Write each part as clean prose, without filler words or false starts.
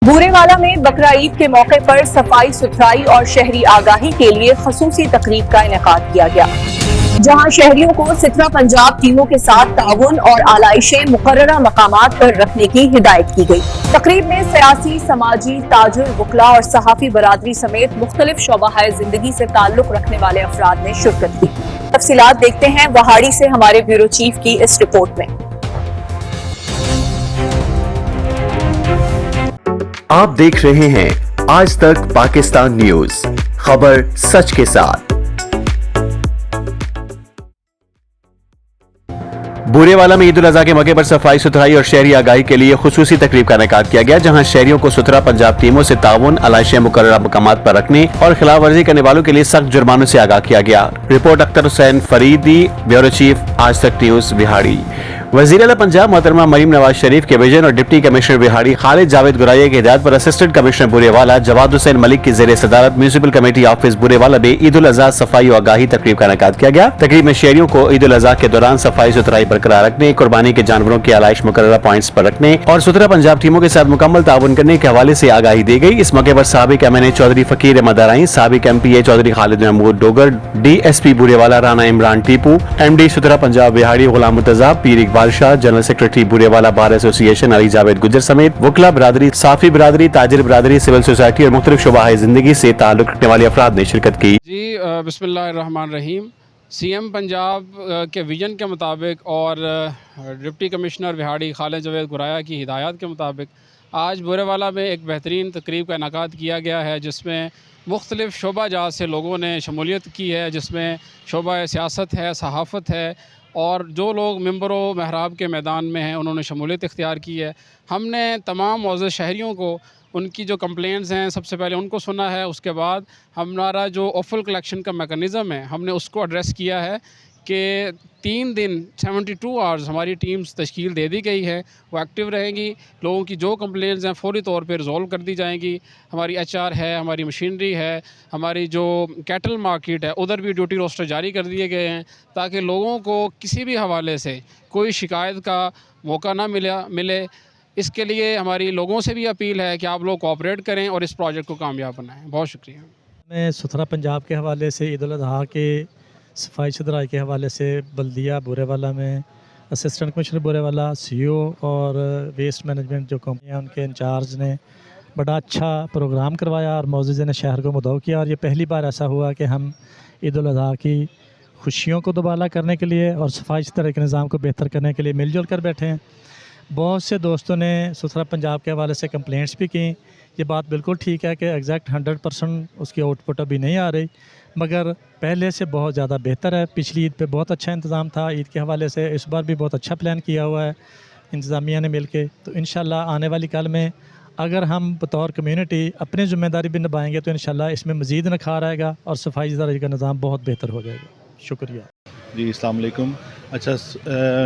बूरेवाला में बकरा ईद के मौके पर सफाई सुथराई और शहरी आगाही के लिए खसूसी तकरीब का इनेकाद किया गया, जहां शहरियों को सितरा पंजाब टीमों के साथ ताउन और आलाइशें मुकर्ररा मकामात पर रखने की हिदायत की गई। तकरीब में सियासी, समाजी, ताजुर, वकला और सहाफी बरादरी समेत मुख्तलिफ शोबाहाए जिंदगी से ताल्लुक रखने वाले अफराद ने शिरकत की। तफसीलात देखते हैं वहाड़ी से हमारे ब्यूरो चीफ की इस रिपोर्ट में। आप देख रहे हैं आज तक पाकिस्तान न्यूज, खबर सच के साथ। बूरेवाला में ईद उल अज़हा के मौके पर सफाई सुथराई और शहरी आगाही के लिए खुसूसी तकरीब का इनेकाद किया गया, जहां शहरियों को सुथरा पंजाब टीमों से ताउन, आलाइशें मुकर्ररा मकामात पर रखने और खिलाफ वर्जी करने वालों के लिए सख्त जुर्मानों से आगाह किया गया। Report Akhtar Hussain Faridi, bureau chief, आज तक न्यूज, बिहाड़ी। वज़ीर आला पंजाब मोहतरमा मरीम नवाज शरीफ के विजन और डिप्टी कमिश्नर बिहाड़ी खालिद जावेद गुराया की हिदायत पर असिस्टेंट कमिश्नर बूरेवाला जवाद हुसैन मलिक की ज़ेरे सदारत म्यूनिसिपल कमेटी ऑफिस बूरेवाला में ईद उल अज़हा सफाई और आगाही तकरीब का इनेकाद किया गया। तकरीब में शहरियों को ईद उल अज़हा के दौरान सफाई सुथराई बरकरार रखने, कुर्बानी के जानवरों की आलाइश मुकर्ररा पॉइंट्स पर रखने और सुथरा पंजाब टीमों के साथ मुकम्मल ताउन करने के हवाले से आगाही दी गई। इस मौके पर साबिक MNA चौधरी फकीर अहमद दराई, साबिक MPA Chaudhary Khalid Mahmood Dogar, DSP Burewala Rana Imran Tipu, MD सुथरा पंजाब बिहाड़ी गुलाम मुर्तजा, पीर Iqbal Shah, general secretary Burewala bar association Ali Javed गुजर समेत वकला बरादरी, साफी बरादरी, ताजिर बरादरी, सिविल सोसाइटी और मुख्तलिफ शोबाहाए जिंदगी से ताल्लुक रखने वाले अफराद ने शिरकत की। जी बिस्मिल्लाहिर्रहमानिर्रहीम। CM पंजाब के विजन के मुताबिक और डिप्टी कमिश्नर बिहाड़ी खालिद जावेद गुराया की हिदायत के मुताबिक आज बूरेवाला में एक बेहतरीन तकरीब का इनेकाद किया गया है, जिसमें मुख्तलिफ शोबा जात से लोगों ने शमूलियत की है, जिसमें शोबा सियासत है, सहाफ़त है और जो लोग मिंबर व महराब के मैदान में हैं उन्होंने शमूलियत इख्तियार की है। हमने तमाम मौजूद शहरियों को उनकी जो कंप्लेंट्स हैं सबसे पहले उनको सुना है, उसके बाद हमारा जो ऑफल कलेक्शन का मेकनिज़म है हमने उसको एड्रेस किया है कि 3 दिन 72 आवर्स हमारी टीम्स तश्कील दे दी गई है, वो एक्टिव रहेंगी। लोगों की जो कंप्लेंट्स हैं फौरी तौर पे रिज़ॉल्व कर दी जाएंगी। हमारी HR है, हमारी मशीनरी है, हमारी जो कैटल मार्केट है उधर भी ड्यूटी रोस्टर जारी कर दिए गए हैं, ताकि लोगों को किसी भी हवाले से कोई शिकायत का मौका ना मिले। इसके लिए हमारी लोगों से भी अपील है कि आप लोग कोऑपरेट करें और इस प्रोजेक्ट को कामयाब बनाएं। बहुत शुक्रिया। मैं सुथरा पंजाब के हवाले से ईद उल अज़हा के सफाई सुथराई के हवाले से बल्दिया बूरेवाला में असिस्टेंट कमिश्नर बूरेवाला, CO और वेस्ट मैनेजमेंट जो कंपनियाँ उनके इंचार्ज ने बड़ा अच्छा प्रोग्राम करवाया और मौजूद शहर को मुद्दों किया। और ये पहली बार ऐसा हुआ कि हम ईद उल अज़हा की खुशियों को दोबारा करने के लिए और सफाई सुथराई के निज़ाम को बेहतर करने के लिए मिलजुल कर बैठे हैं। बहुत से दोस्तों ने सुथरा पंजाब के हवाले से कंप्लेंट्स भी की। ये बात बिल्कुल ठीक है कि एग्जैक्ट 100% उसकी आउटपुट अभी नहीं आ रही, मगर पहले से बहुत ज़्यादा बेहतर है। पिछली ईद पे बहुत अच्छा इंतज़ाम था ईद के हवाले से, इस बार भी बहुत अच्छा प्लान किया हुआ है इंतज़ामिया ने मिल के। तो इंशाल्लाह आने वाली कल में अगर हम बतौर कम्यूनिटी अपनी ज़िम्मेदारी भी निभाएंगे तो इंशाल्लाह इसमें मज़ीद निखार आएगा और सफाई सुथराई का निज़ाम बहुत बेहतर हो जाएगा। शुक्रिया जी। अस्सलाम वालेकुम। अच्छा,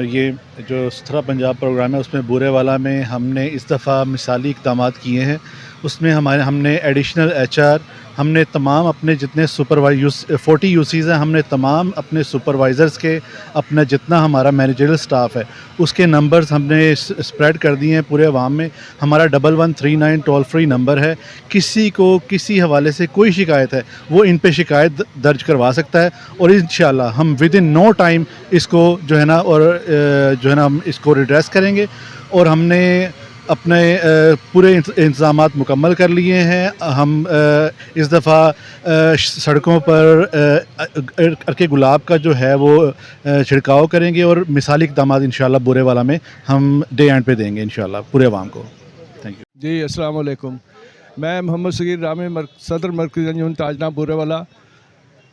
ये जो सुथरा पंजाब प्रोग्राम है उसमें बूरेवाला में हमने इस दफ़ा मिसाली इक़दाम किए हैं। उसमें हमने एडिशनल HR, हमने तमाम अपने जितने 40 UCs हैं, हमने तमाम अपने सुपरवाइज़र्स के अपना जितना हमारा मैनेजरल स्टाफ है उसके नंबर्स हमने स्प्रेड कर दिए हैं पूरे अवाम में। हमारा 1139 टोल फ्री नंबर है, किसी को किसी हवाले से कोई शिकायत है वो इन पे शिकायत दर्ज करवा सकता है और इंशाल्लाह हम विद इन नो टाइम इसको जो है ना हम इसको रिड्रेस करेंगे। और हमने अपने पूरे इंतज़ामात मुकम्मल कर लिए हैं। हम इस दफ़ा सड़कों पर अर्के गुलाब का जो है वो छिड़काव करेंगे और मिसाली इक़दाम इंशाल्लाह बूरेवाला में हम डे एंड पे देंगे इंशाल्लाह पूरे अवाम को। थैंक यू जी। अस्सलाम वालेकुम। मैं मोहम्मद सगीर रामी, सदर मरकज़ी अंजुमन ताजना बूरेवाला।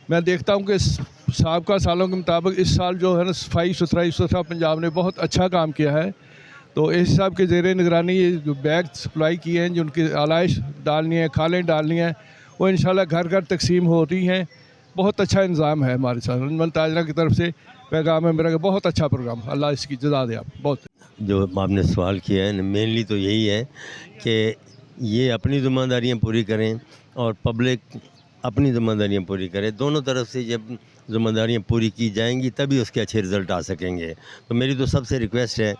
मैं देखता हूँ कि साबका सालों के मुताबिक इस साल जो है ना सफाई सुथराई सुथरा पंजाब ने बहुत अच्छा काम किया है। तो इस हिसाब के ज़ेरे निगरानी ये जो बैग सप्लाई किए हैं, जो उनकी आलाइश डालनी है, खालें डालनी हैं, वो इंशाल्लाह घर घर तकसीम हो रही हैं। बहुत अच्छा इंतज़ाम है हमारे साथ। अंजुमन ताजना की तरफ से पैगाम है मेरा कि बहुत अच्छा प्रोग्राम, अल्लाह इसकी जज़ा दे। आप बहुत जो आपने सवाल किया है मेनली तो यही है कि ये अपनी ज़िम्मेदारियाँ पूरी करें और पब्लिक अपनी ज़िम्मेदारियाँ पूरी करे। दोनों तरफ से जब ज़िम्मेदारियाँ पूरी की जाएंगी तभी उसके अच्छे रिज़ल्ट आ सकेंगे। तो मेरी तो सबसे रिक्वेस्ट है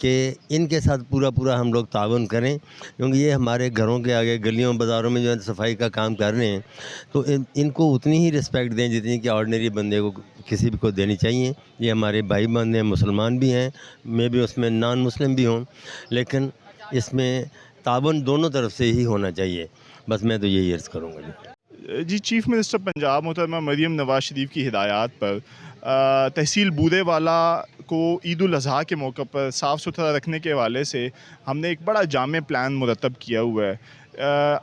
कि इनके साथ पूरा हम लोग ताउन करें, क्योंकि ये हमारे घरों के आगे गलियों बाज़ारों में जो है सफाई का काम कर रहे हैं, तो इनको उतनी ही रिस्पेक्ट दें जितनी कि ऑर्डिनरी बंदे को किसी भी को देनी चाहिए। ये हमारे भाई बंद हैं, मुसलमान भी हैं, मे भी उसमें नॉन मुस्लिम भी हों, लेकिन इसमें ताउन दोनों तरफ से ही होना चाहिए। बस मैं तो यही अर्ज़ करूँगा जी। चीफ़ मिनिस्टर पंजाब मोहतरमा मरीम नवाज़ शरीफ की हिदायत पर तहसील बूरेवाला को ईद उल अज़हा के मौके पर साफ़ सुथरा रखने के हवाले से हमने एक बड़ा जामे प्लान मुरतब किया हुआ है।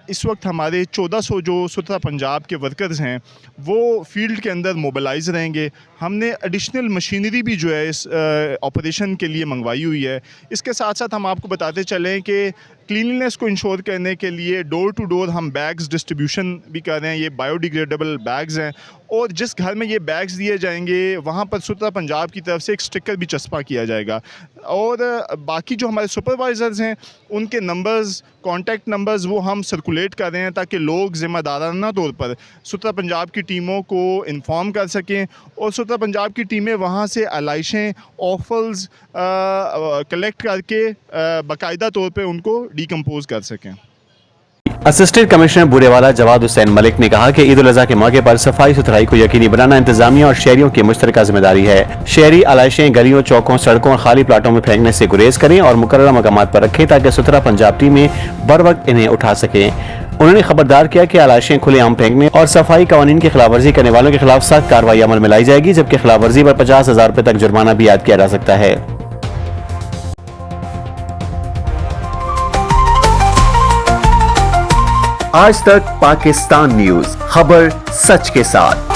इस वक्त हमारे 1400 जो सुथरा पंजाब के वर्कर्स हैं वो फील्ड के अंदर मोबिलाइज़ रहेंगे। हमने एडिशनल मशीनरी भी जो है इस ऑपरेशन के लिए मंगवाई हुई है। इसके साथ साथ हम आपको बताते चलें कि क्लीनलीनेस को इंश्योर करने के लिए डोर टू डोर हम बैग्स डिस्ट्रीब्यूशन भी कर रहे हैं। ये बायोडिग्रेडेबल बैग्स हैं और जिस घर में ये बैग्स दिए जाएंगे वहाँ पर सुथरा पंजाब की तरफ से एक स्टिकर भी चस्पा किया जाएगा। और बाकी जो हमारे सुपरवाइज़र्स हैं उनके नंबर्स, कॉन्टैक्ट नंबर्स वो हम सर्कुलेट कर रहे हैं ताकि लोग ज़िम्मेदाराना तौर पर सुथरा पंजाब की टीमों को इन्फॉर्म कर सकें और सुथरा पंजाब की टीमें वहाँ से अलाइशें, ऑफल्स कलेक्ट करके बाकायदा तौर पे उनको डिकम्पोज कर सकें। असिस्टेंट कमिश्नर बूरेवाला जवाद हुसैन मलिक ने कहा कि ईद उल अज़हा के मौके पर सफाई सुथराई को यकीनी बनाना इंतजामिया और शहरियों की मुश्तरका जिम्मेदारी है। शहरी आलाइशें गलियों, चौकों, सड़कों और खाली प्लाटों में फेंकने से गुरेज करें और मुकर्रर मकामात पर रखें ताकि सुथरा पंजाब टीमें बर वक्त इन्हें उठा सकें। उन्होंने खबरदार किया कि आलाइशें खुलेआम फेंकने और सफाई कवानीन की खिलाफ वर्जी करने वालों के खिलाफ सख्त कार्रवाई अमल में लाई जाएगी, जबकि खिलाफ वर्जी पर 50,000 रुपए तक जुर्माना भी आयद किया जा सकता है। आज तक पाकिस्तान न्यूज, खबर सच के साथ।